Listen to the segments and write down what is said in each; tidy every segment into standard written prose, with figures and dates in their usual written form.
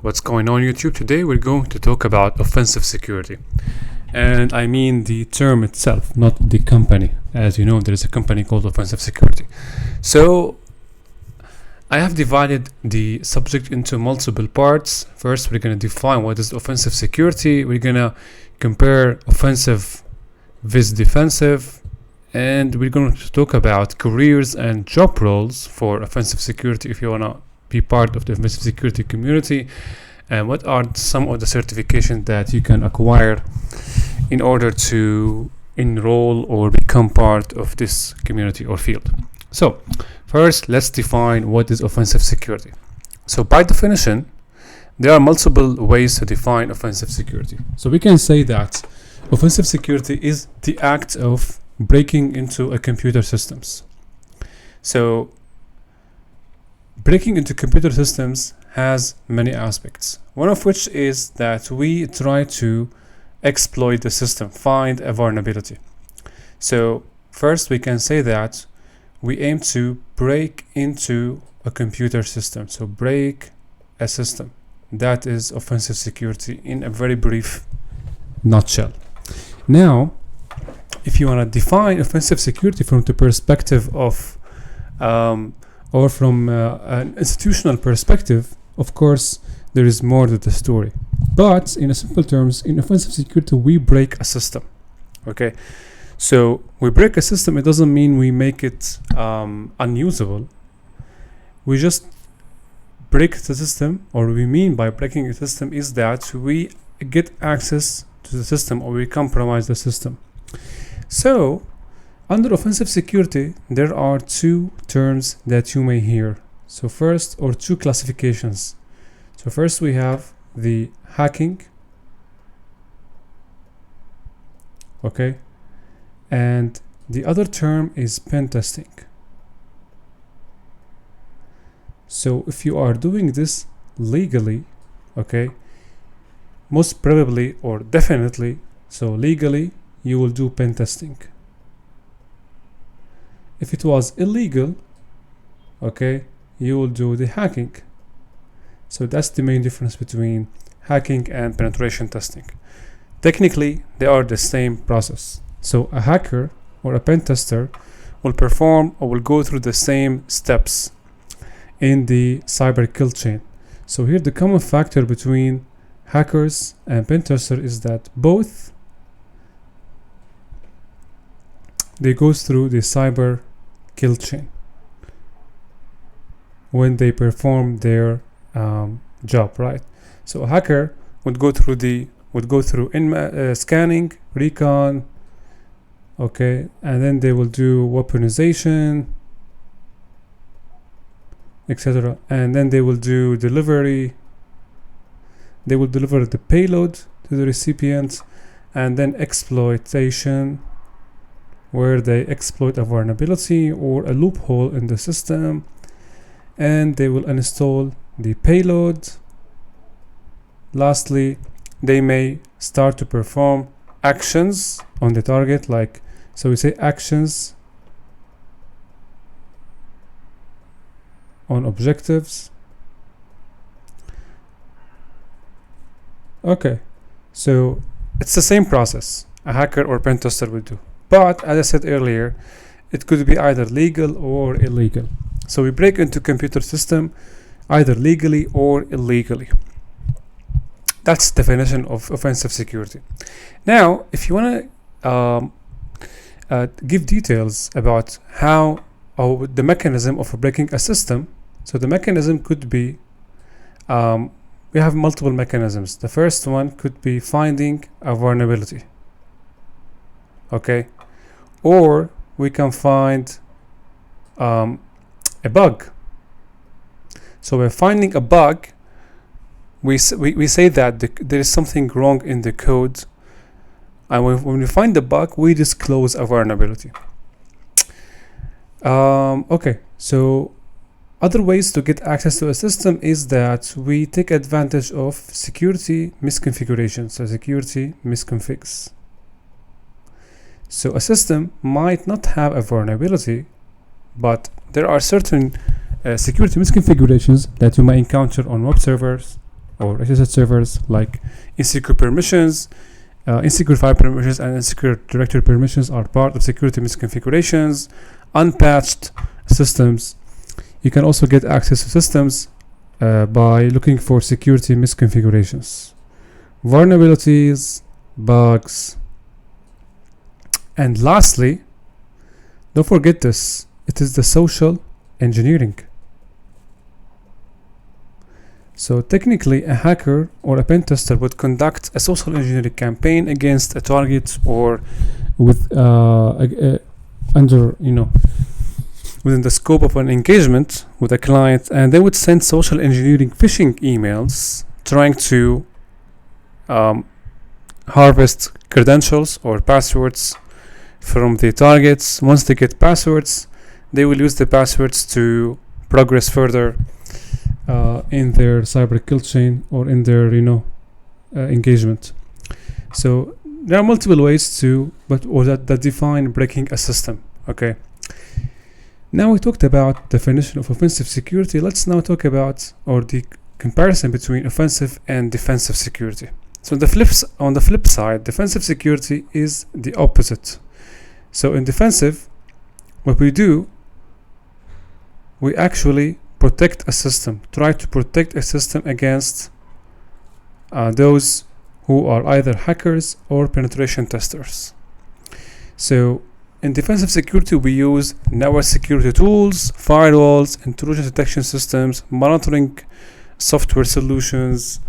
What's going on YouTube? Today we're going to talk about offensive security. And I mean the term itself, not the company. As you know, there is a company called Offensive Security. So I have divided the subject into multiple parts. First, we're going to define what is offensive security. We're going to compare offensive with defensive. And we're going to talk about careers and job roles for offensive security if you want to be part of the offensive security community, and what are some of the certifications that you can acquire in order to enroll or become part of this community or field. So first, let's define what is offensive security. So by definition, there are multiple ways to define offensive security. So we can say that offensive security is the act of breaking into a computer systems. So breaking into computer systems has many aspects, one of which is that we try to exploit the system, find a vulnerability. So first we can say that we aim to break into a computer system. So break a system. That is offensive security in a very brief nutshell. Now, if you want to define offensive security from the perspective of or from an institutional perspective, of course, there is more to the story. But in simple terms, in offensive security, we break a system. Okay, so we break a system. It doesn't mean we make it unusable. We just break the system, or we mean by breaking a system is that we get access to the system or we compromise the system. So under offensive security, there are two terms that you may hear. So first, or two classifications. So first we have the hacking, okay, and the other term is pen testing. So if you are doing this legally, okay, most probably or definitely, so legally, you will do pen testing. If it was illegal, okay, you will do the hacking. So that's the main difference between hacking and penetration testing. Technically, they are the same process. So a hacker or a pen tester will perform or will go through the same steps in the cyber kill chain. So here the common factor between hackers and pen tester is that both they go through the cyber kill chain when they perform their job, right? So a hacker would go through scanning, recon, okay, and then they will do weaponization, etc., and then they will do delivery. They will deliver the payload to the recipient, and then exploitation, where they exploit a vulnerability or a loophole in the system, and they will uninstall the payload. Lastly, they may start to perform actions on the target, like, so we say actions on objectives. Okay, so it's the same process a hacker or pen tester will do. But as I said earlier, it could be either legal or illegal. So we break into computer system either legally or illegally. That's the definition of offensive security. Now, if you want to give details about how or the mechanism of breaking a system, so the mechanism could be, we have multiple mechanisms. The first one could be finding a vulnerability. Okay, or we can find a bug. So we're finding a bug. We say that there is something wrong in the code, and when we find the bug, we disclose a vulnerability. Okay, so other ways to get access to a system is that we take advantage of security misconfigurations, so security misconfigs. So a system might not have a vulnerability, but there are certain security misconfigurations that you might encounter on web servers or associated servers, like insecure permissions, insecure file permissions, and insecure directory permissions are part of security misconfigurations. Unpatched systems. You can also get access to systems by looking for security misconfigurations, vulnerabilities, bugs, and lastly, don't forget this, it is the social engineering. So technically, a hacker or a pen tester would conduct a social engineering campaign against a target or with under, within the scope of an engagement with a client, and they would send social engineering phishing emails trying to harvest credentials or passwords from the targets. Once they get passwords, they will use the passwords to progress further in their cyber kill chain or in their engagement. So there are multiple ways that define breaking a system. Okay, now we talked about definition of offensive security. Let's now talk about the comparison between offensive and defensive security. So on the flip side, defensive security is the opposite. So in defensive, what we do, we actually protect a system, try to protect a system against those who are either hackers or penetration testers. So in defensive security, we use network security tools, firewalls, intrusion detection systems, monitoring software solutions.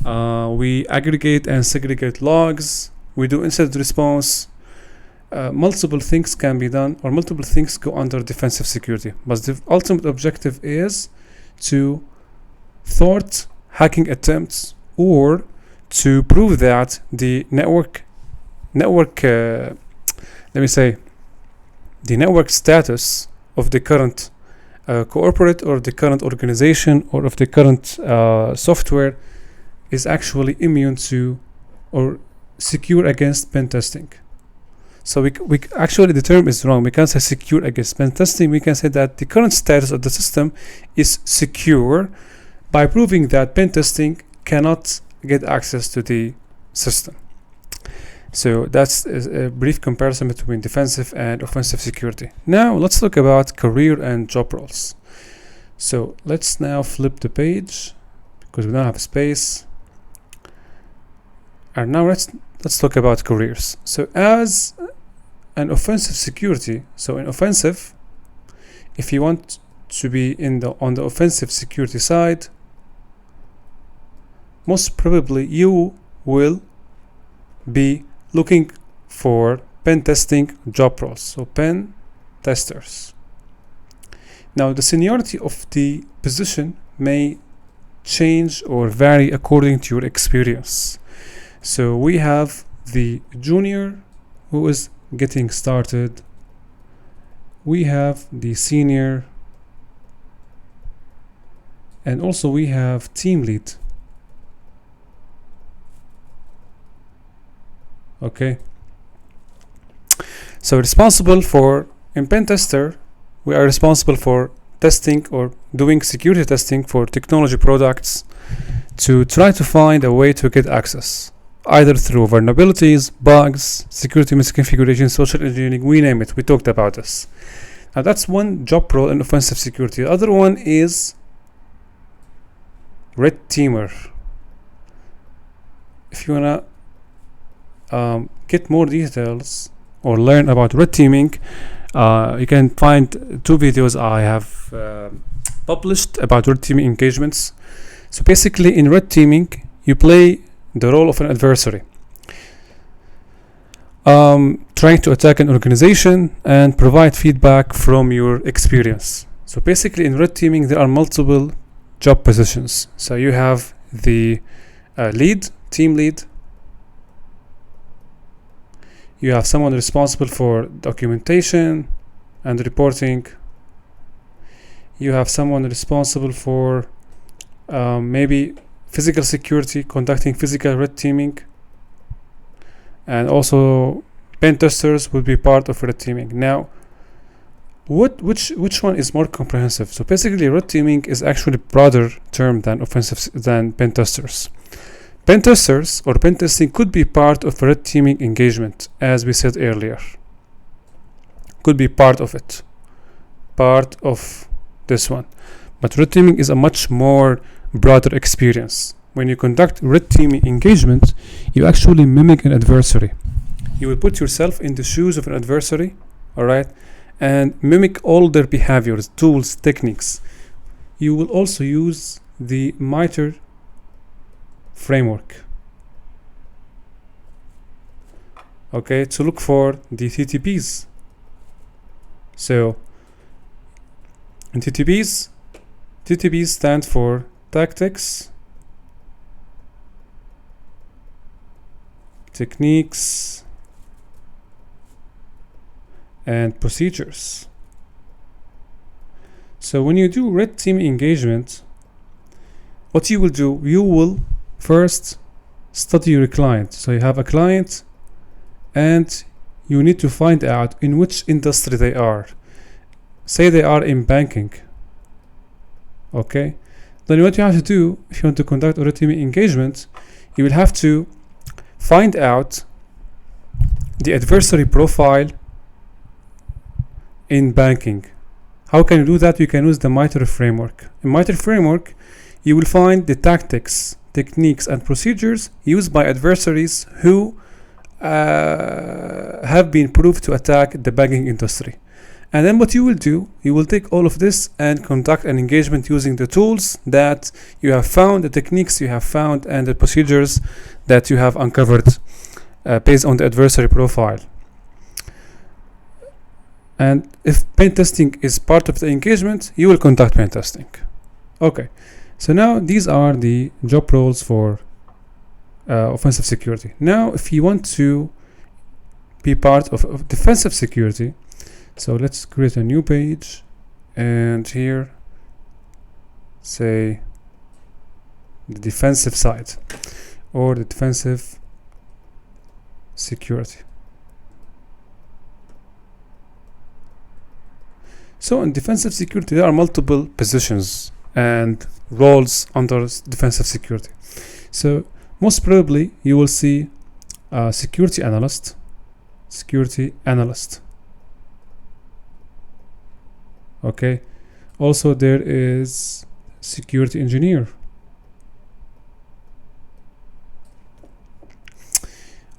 We aggregate and segregate logs. We do incident response. Multiple things can be done, or multiple things go under defensive security. But the ultimate objective is to thwart hacking attempts or to prove that the network the network status of the current corporate or the current organization or of the current software is actually immune to or secure against pen testing. So we actually, the term is wrong. We can't say secure against pen testing. We can say that the current status of the system is secure by proving that pen testing cannot get access to the system. So that's a brief comparison between defensive and offensive security. Now let's talk about career and job roles. So let's now flip the page because we don't have space. And now let's talk about careers. So as an offensive security, so in offensive, if you want to be on the offensive security side, most probably you will be looking for pen testing job roles, so pen testers. Now the seniority of the position may change or vary according to your experience. So we have the junior who is getting started, we have the senior, and also we have team lead. Okay, so in pen tester, we are responsible for testing or doing security testing for technology products to try to find a way to get access, either through vulnerabilities, bugs, security misconfiguration, social engineering, we name it. We talked about this. Now that's one job role in offensive security. The other one is red teamer. If you wanna get more details or learn about red teaming, you can find 2 videos I have published about red teaming engagements. So basically in red teaming, you play the role of an adversary, trying to attack an organization and provide feedback from your experience. So basically in red teaming, there are multiple job positions. So you have the team lead. You have someone responsible for documentation and reporting. You have someone responsible for maybe physical security, conducting physical red teaming. And also pen testers would be part of red teaming. Now, which one is more comprehensive? So basically, red teaming is actually a broader term than pen testers. Pen testers or pen testing could be part of red teaming engagement, as we said earlier. Could be part of it, part of this one. But red teaming is a much more broader experience. When you conduct red teaming engagement, you actually mimic an adversary. You will put yourself in the shoes of an adversary, all right, and mimic all their behaviors, tools, techniques. You will also use the MITRE framework, okay, to look for the TTPs. So TTPs stand for tactics, techniques, and procedures. So when you do red team engagement, what you will do, you will first study your client. So you have a client and you need to find out in which industry they are. Say they are in banking, okay? Then what you have to do, if you want to conduct a red team engagement, you will have to find out the adversary profile in banking. How can you do that? You can use the MITRE framework. In MITRE framework, you will find the tactics, techniques, and procedures used by adversaries who have been proved to attack the banking industry. And then what you will do, you will take all of this and conduct an engagement using the tools that you have found, the techniques you have found, and the procedures that you have uncovered based on the adversary profile. And if pen testing is part of the engagement, you will conduct pen testing. Okay, so now these are the job roles for offensive security. Now, if you want to be part of defensive security, so let's create a new page, and here say the defensive side or the defensive security. So in defensive security, there are multiple positions and roles under defensive security. So most probably you will see security analyst, okay. Also there is security engineer.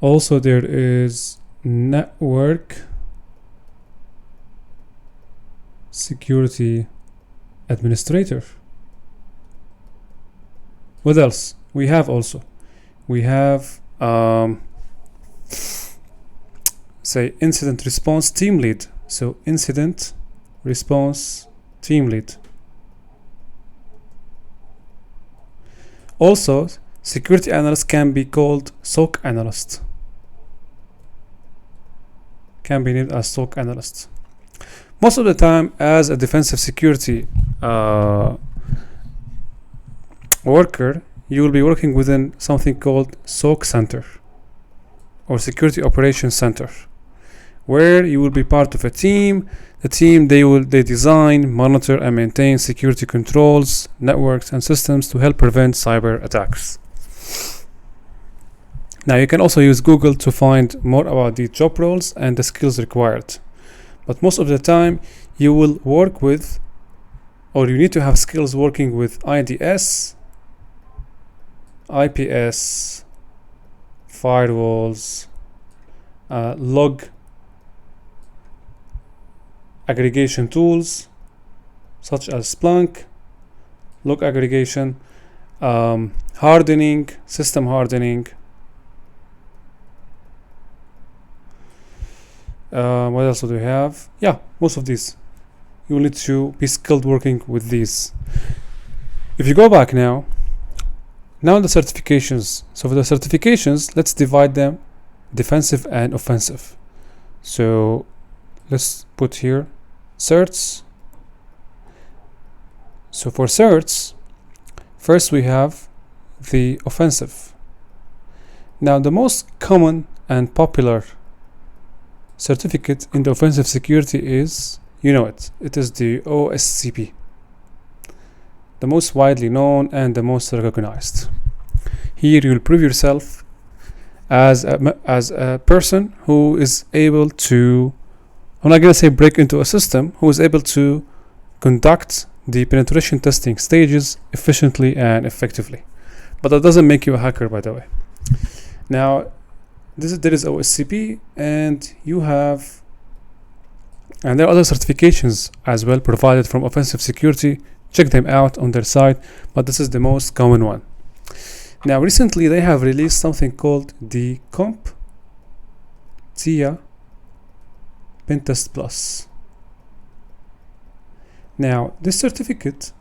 Also there is network security administrator. What else? We have say incident response team lead. So incident response team lead. Also, security analyst can be called SOC analyst. Can be named as SOC analyst. Most of the time, as a defensive security worker, you will be working within something called SOC center or security operations center, where you will be part of a team. The team, they design, monitor, and maintain security controls, networks, and systems to help prevent cyber attacks. Now you can also use Google to find more about the job roles and the skills required. But most of the time you will work with, or you need to have skills working with IDS, IPS, firewalls, log aggregation tools such as Splunk, log aggregation, hardening, system hardening. What else do we have? Yeah, most of these. You will need to be skilled working with these. If you go back now the certifications. So for the certifications, let's divide them defensive and offensive. So let's put here certs. So for certs, first we have the offensive. Now the most common and popular certificate in the offensive security is You know it. It is the OSCP, the most widely known and the most recognized. Here you'll prove yourself as a person who is able to, I'm not going to say break into a system, who is able to conduct the penetration testing stages efficiently and effectively. But that doesn't make you a hacker, by the way. Now, there is OSCP, and there are other certifications as well provided from Offensive Security. Check them out on their site, but this is the most common one. Now, recently they have released something called the CompTIA Pentest Plus. Now, this certificate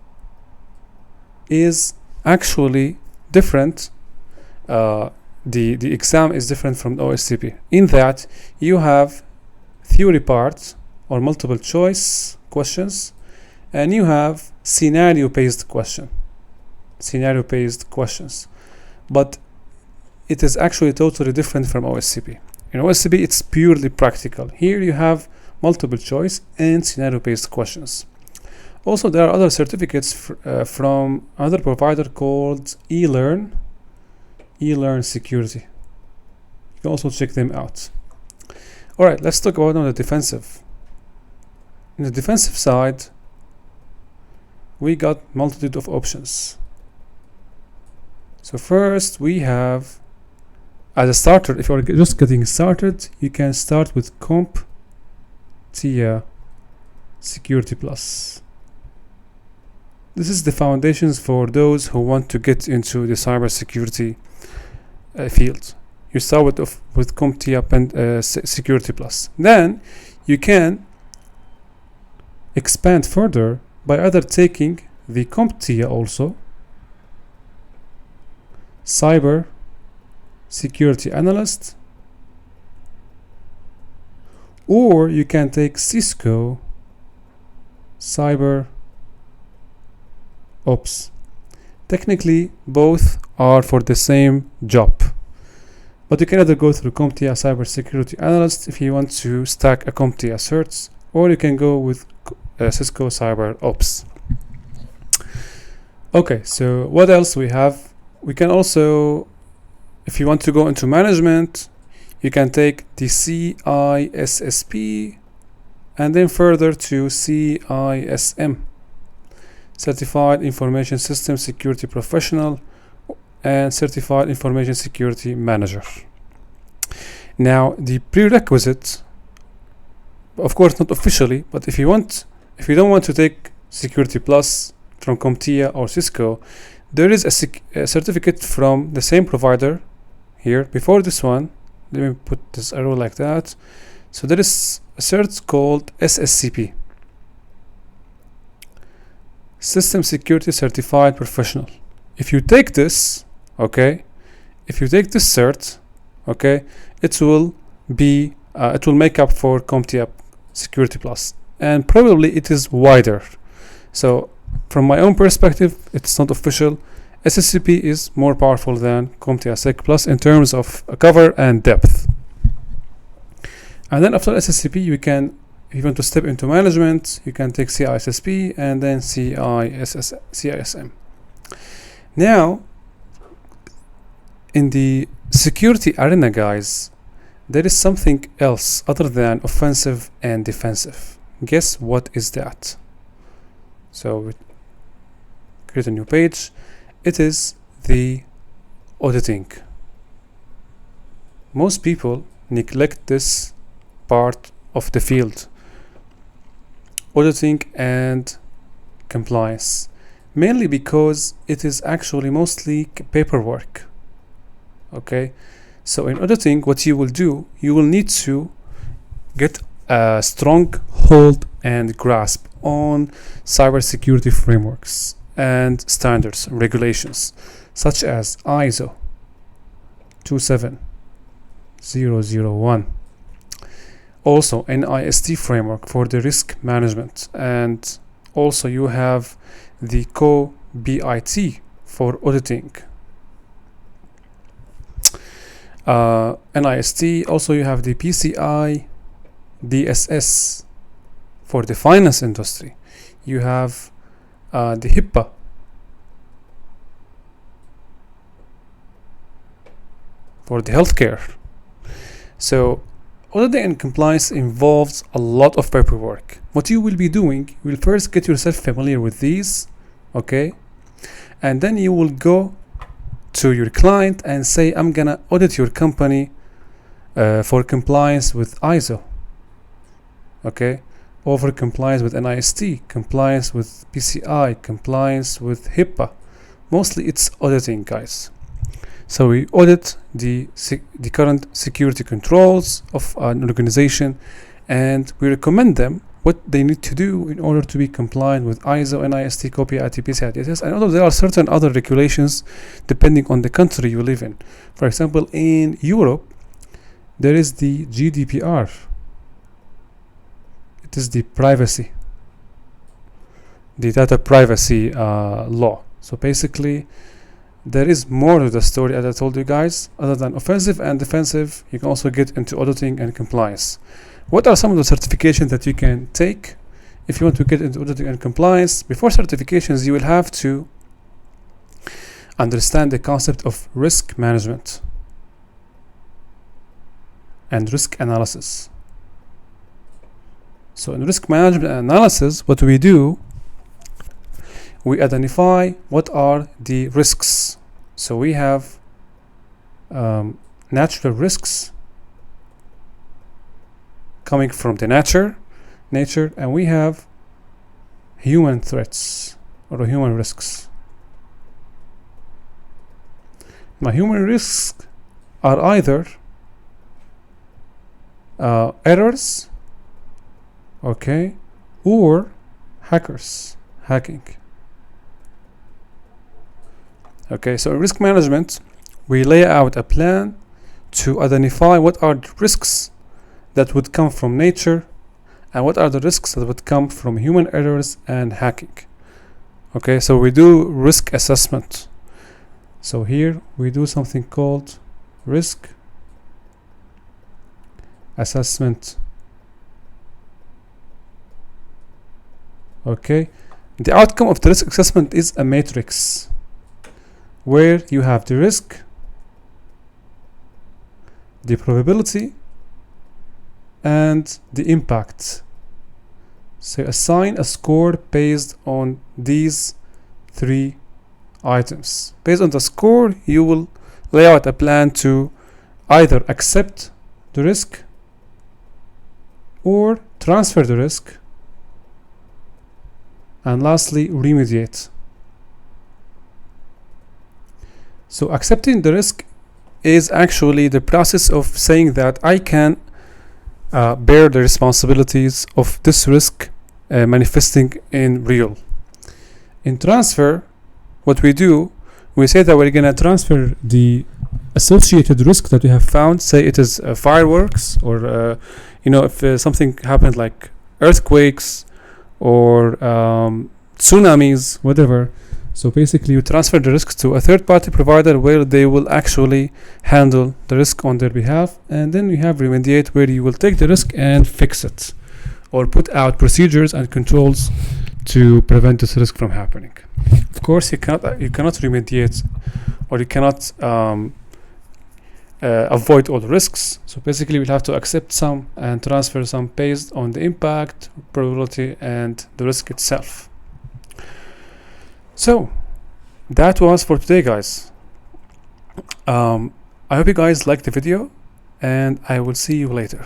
is actually different. The exam is different from the OSCP in that you have theory part or multiple choice questions, and you have scenario-based questions. But it is actually totally different from OSCP. In OSCP, it's purely practical. Here you have multiple choice and scenario-based questions. Also, there are other certificates from another provider called eLearn Security. You can also check them out. All right, let's talk about on the defensive. In the defensive side, we got multitude of options. So first we have, as a starter, if you're just getting started, you can start with CompTIA Security Plus. This is the foundations for those who want to get into the cybersecurity field. You start with CompTIA Security Plus. Then you can expand further by either taking the CompTIA also, Cyber Security Analyst, or you can take Cisco Cyber Ops. Technically, both are for the same job, but you can either go through CompTIA Cyber Security Analyst if you want to stack a CompTIA certs, or you can go with Cisco Cyber Ops. Okay, so what else we have? We can also, if you want to go into management, you can take the CISSP and then further to CISM, Certified Information System Security Professional, and Certified Information Security Manager. Now, the prerequisite, of course not officially, but if you don't want to take Security Plus from CompTIA or Cisco, there is a certificate from the same provider here before this one. Let me put this arrow like that. So there is a cert called SSCP, System Security Certified Professional. If you take this, okay, cert, okay, it will make up for CompTIA Security Plus, and probably it is wider. So from my own perspective, it's not official. SSCP is more powerful than CompTIA Sec Plus in terms of cover and depth. And then after SSCP, if you want to step into management, you can take CISSP and then CISM. Now, in the security arena, guys, there is something else other than offensive and defensive. Guess what is that? So we create a new page. It is the auditing. Most people neglect this part of the field, auditing and compliance, mainly because it is actually mostly paperwork. Okay, so in auditing, what you will do, you will need to get a strong hold and grasp on cybersecurity frameworks and standards, regulations, such as ISO 27001. Also NIST framework for the risk management, and also you have the COBIT for auditing. NIST, also you have the PCI DSS For the finance industry, you have the HIPAA. For the healthcare. So auditing and compliance involves a lot of paperwork. What you will be doing, you will first get yourself familiar with these, okay? And then you will go to your client and say, I'm gonna audit your company for compliance with ISO, okay? Or for compliance with NIST, compliance with PCI, compliance with HIPAA. Mostly it's auditing, guys. So we audit the current security controls of an organization, and we recommend them what they need to do in order to be compliant with ISO, NIST, COPIA, ITPC, ITSS, and although there are certain other regulations depending on the country you live in. For example, in Europe, there is the GDPR. It is the data privacy law. So basically, there is more to the story, as I told you guys. Other than offensive and defensive, you can also get into auditing and compliance. What are some of the certifications that you can take if you want to get into auditing and compliance? Before certifications, you will have to understand the concept of risk management and risk analysis. So in risk management and analysis, what we do, we identify what are the risks. So we have natural risks coming from the nature, and we have human threats or human risks. Now, human risks are either errors, okay, or hacking. Okay, so in risk management, we lay out a plan to identify what are the risks that would come from nature and what are the risks that would come from human errors and hacking. Okay, so we do risk assessment. So here we do something called risk assessment. Okay, the outcome of the risk assessment is a matrix where you have the risk, the probability, and the impact. So assign a score based on these three items. Based on the score, you will lay out a plan to either accept the risk or transfer the risk, and lastly, remediate. So accepting the risk is actually the process of saying that I can bear the responsibilities of this risk manifesting in real. In transfer, what we do, we say that we're going to transfer the associated risk that we have found. Say it is fireworks, or if something happened like earthquakes or tsunamis, whatever. So basically you transfer the risk to a third-party provider where they will actually handle the risk on their behalf, and then you have remediate, where you will take the risk and fix it or put out procedures and controls to prevent this risk from happening. Of course, you cannot remediate, or you cannot avoid all the risks. So basically we'll have to accept some and transfer some based on the impact, probability, and the risk itself. So that was for today, guys. I hope you guys liked the video, and I will see you later.